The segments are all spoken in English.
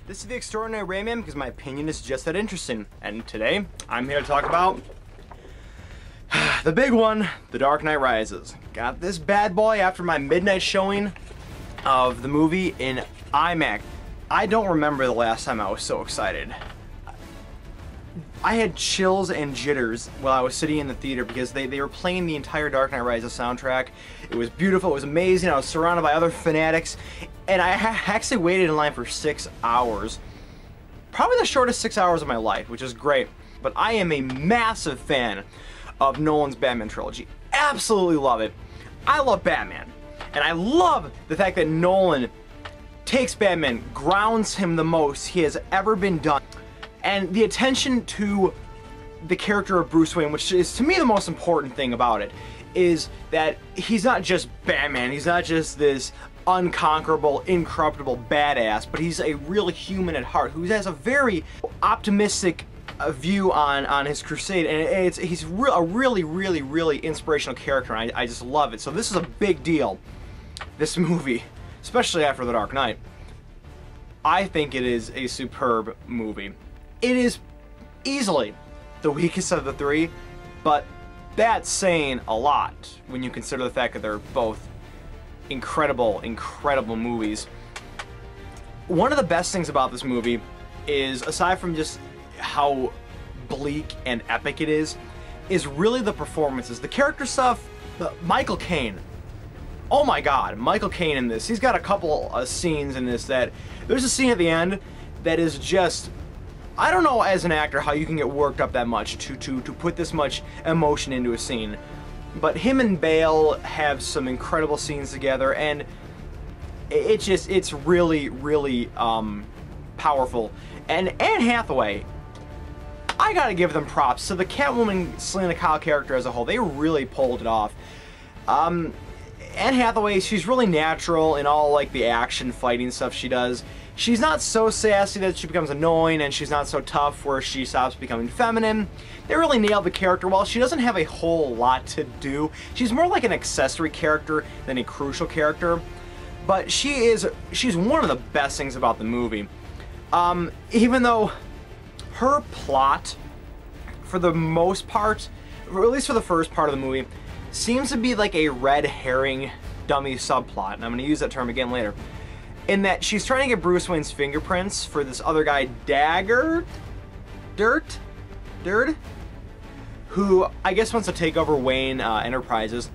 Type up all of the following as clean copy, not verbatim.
This is the Extraordinary Rayman because my opinion is just that interesting. And today, I'm here to talk about the big one, The Dark Knight Rises. Got this bad boy after my midnight showing of the movie in IMAX. I don't remember the last time I was so excited. I had chills and jitters while I was sitting in the theater because they were playing the entire Dark Knight Rises soundtrack. It was beautiful, it was amazing, I was surrounded by other fanatics, and I actually waited in line for 6 hours. Probably the shortest 6 hours of my life, which is great. But I am a massive fan of Nolan's Batman trilogy. Absolutely love it. I love Batman. And I love the fact that Nolan takes Batman, grounds him the most he has ever been done. And the attention to the character of Bruce Wayne, which is to me the most important thing about it, is that he's not just Batman, he's not just this unconquerable, incorruptible badass, but he's a real human at heart who has a very optimistic view on his crusade, and he's a really inspirational character, and I just love it. So this is a big deal, this movie, especially after The Dark Knight. I think it is a superb movie. It is easily the weakest of the three, but that's saying a lot when you consider the fact that they're both incredible movies. One of the best things about this movie is, aside from just how bleak and epic it is really the performances. The character stuff, Michael Caine. Oh my god, Michael Caine in this. He's got a couple of scenes in this that, there's a scene at the end that is just, I don't know as an actor how you can get worked up that much to put this much emotion into a scene. But him and Bale have some incredible scenes together, and it's really powerful. And Anne Hathaway, I gotta give them props. So the Catwoman Selena Kyle character as a whole, they really pulled it off. Anne Hathaway, she's really natural in all like the action fighting stuff she does. She's not so sassy that she becomes annoying, and she's not so tough where she stops becoming feminine. They really nailed the character well. She doesn't have a whole lot to do. She's more like an accessory character than a crucial character. But she's one of the best things about the movie. Even though her plot, for the most part, or at least for the first part of the movie, seems to be like a red herring dummy subplot, and I'm going to use that term again later, in that she's trying to get Bruce Wayne's fingerprints for this other guy, Dirt, who I guess wants to take over Wayne Enterprises.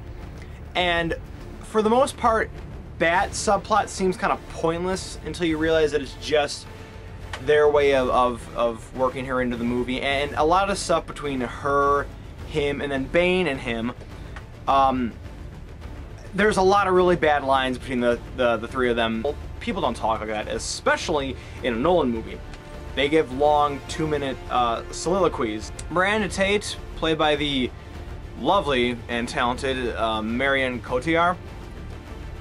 And for the most part, that subplot seems kind of pointless until you realize that it's just their way of working her into the movie. And a lot of stuff between her, him, and then Bane and him, there's a lot of really bad lines between the three of them. People don't talk like that, especially in a Nolan movie. They give long 2-minute soliloquies. Miranda Tate, played by the lovely and talented Marion Cotillard,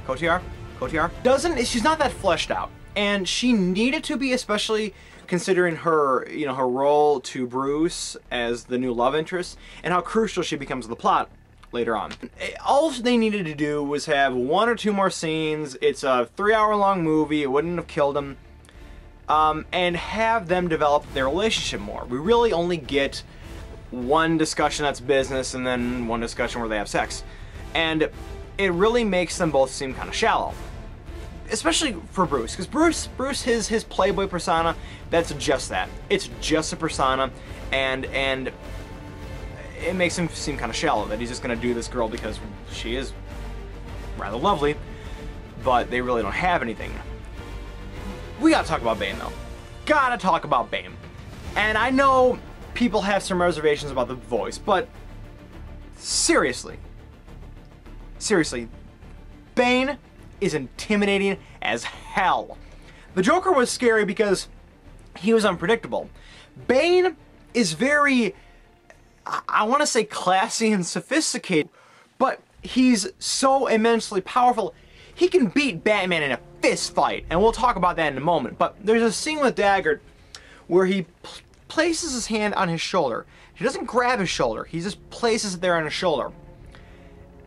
she's not that fleshed out, and she needed to be, especially considering her, her role to Bruce as the new love interest, and how crucial she becomes to the plot later on. All they needed to do was have 1 or 2 more scenes. It's a 3-hour-long movie. It wouldn't have killed them. And have them develop their relationship more. We really only get one discussion that's business, and then one discussion where they have sex. And it really makes them both seem kind of shallow. Especially for Bruce, because Bruce, his playboy persona, that's just that. It's just a persona, and it makes him seem kind of shallow, that he's just going to do this girl because she is rather lovely, but they really don't have anything. We gotta talk about Bane, though. Gotta talk about Bane. And I know people have some reservations about the voice, but seriously, Bane is intimidating as hell. The Joker was scary because he was unpredictable. Bane is very, I want to say, classy and sophisticated, but he's so immensely powerful. He can beat Batman in a fist fight, and we'll talk about that in a moment. But there's a scene with Daggett where he places his hand on his shoulder. He doesn't grab his shoulder, he just places it there on his shoulder.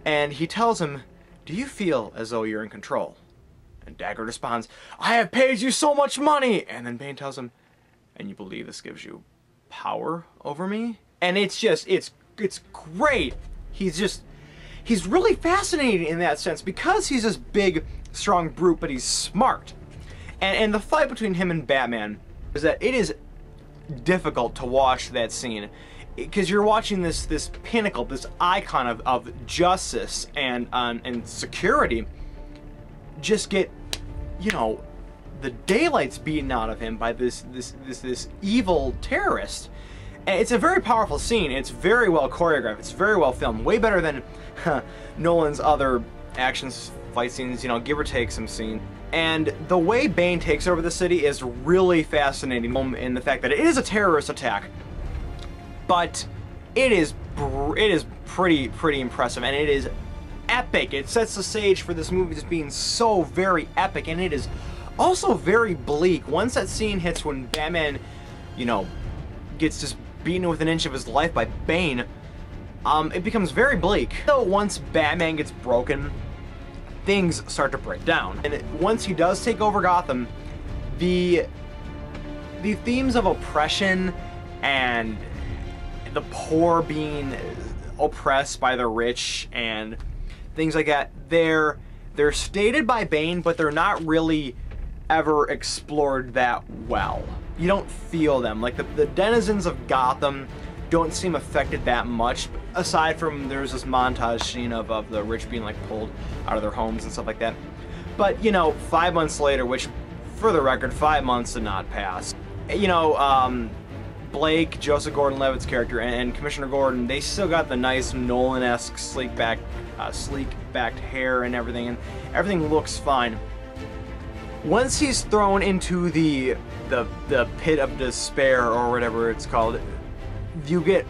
And he tells him, "Do you feel as though you're in control?" And Deckard responds, "I have paid you so much money!" And then Bane tells him, "And you believe this gives you power over me?" And it's just, it's great. He's really fascinating in that sense because he's this big, strong brute, but he's smart. And the fight between him and Batman is that it is difficult to watch that scene because you're watching this pinnacle, this icon of justice and security just get, you know, the daylights beaten out of him by this evil terrorist. And it's a very powerful scene. It's very well choreographed. It's very well filmed. Way better than Nolan's other fight scenes, you know, give or take some scene. And the way Bane takes over the city is really fascinating in the fact that it is a terrorist attack, but it is pretty impressive, and it is epic. It sets the stage for this movie just being so very epic, and it is also very bleak. Once that scene hits when Batman, you know, gets just beaten with an inch of his life by Bane, it becomes very bleak. So once Batman gets broken, things start to break down. And once he does take over Gotham, the themes of oppression and the poor being oppressed by the rich and things like that, they're stated by Bane, but they're not really ever explored that well. You don't feel them. Like the denizens of Gotham don't seem affected that much, aside from there's this montage scene of the rich being like pulled out of their homes and stuff like that. But you know, 5 months later, which for the record, 5 months did not pass. You know, Blake, Joseph Gordon-Levitt's character, and Commissioner Gordon, they still got the nice Nolan-esque sleek-backed hair and everything looks fine. Once he's thrown into the pit of despair, or whatever it's called, you get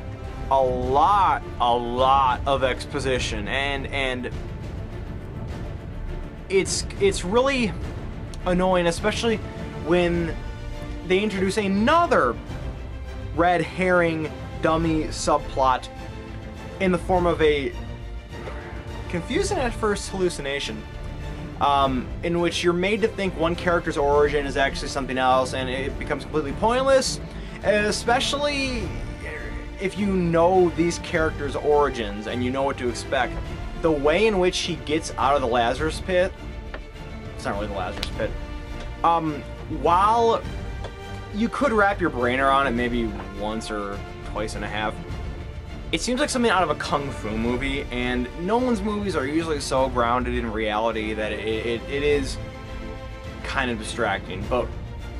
a lot of exposition, and it's really annoying, especially when they introduce another red herring dummy subplot in the form of a confusing at first hallucination, in which you're made to think one character's origin is actually something else, and it becomes completely pointless, especially if you know these characters' origins and you know what to expect. The way in which he gets out of the Lazarus pit, it's not really the Lazarus pit, while you could wrap your brain around it maybe once or twice and a half, it seems like something out of a kung fu movie, and Nolan's movies are usually so grounded in reality that it is kind of distracting. But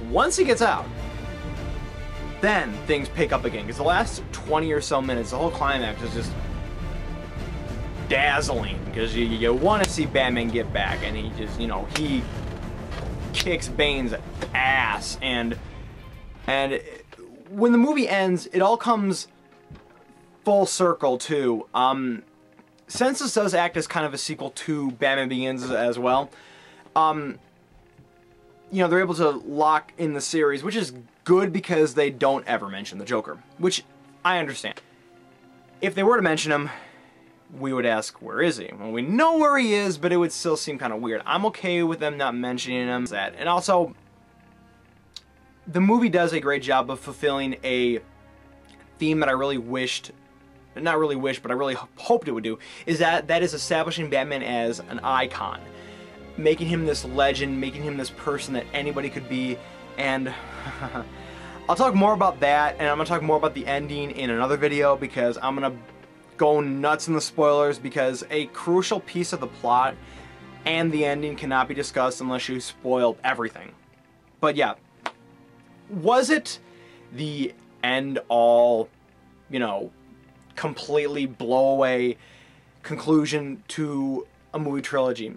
once he gets out, then things pick up again, because the last 20 or so minutes, the whole climax is just dazzling, because you want to see Batman get back, and he just, you know, he kicks Bane's ass, and when the movie ends, it all comes full circle too. Since this does act as kind of a sequel to Batman Begins as well, you know, they're able to lock in the series, which is good because they don't ever mention the Joker, which I understand. If they were to mention him, we would ask, where is he? Well, we know where he is, but it would still seem kind of weird. I'm okay with them not mentioning him. And also, the movie does a great job of fulfilling a theme that I really wished, not really wished, but I really hoped it would do, is that is establishing Batman as an icon. Making him this legend, making him this person that anybody could be, and I'll talk more about that, and I'm going to talk more about the ending in another video, because I'm going to go nuts in the spoilers, because a crucial piece of the plot and the ending cannot be discussed unless you spoil everything. But yeah, was it the end-all, you know, completely blow-away conclusion to a movie trilogy?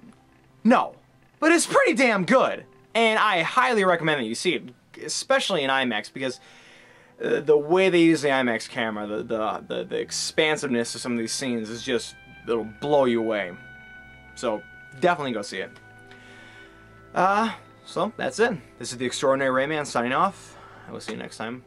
No, but it's pretty damn good, and I highly recommend that you see it, especially in IMAX, because the way they use the IMAX camera, the expansiveness of some of these scenes is just, it'll blow you away. So definitely go see it. So that's it. This is the Extraordinary Rayman signing off. I will see you next time.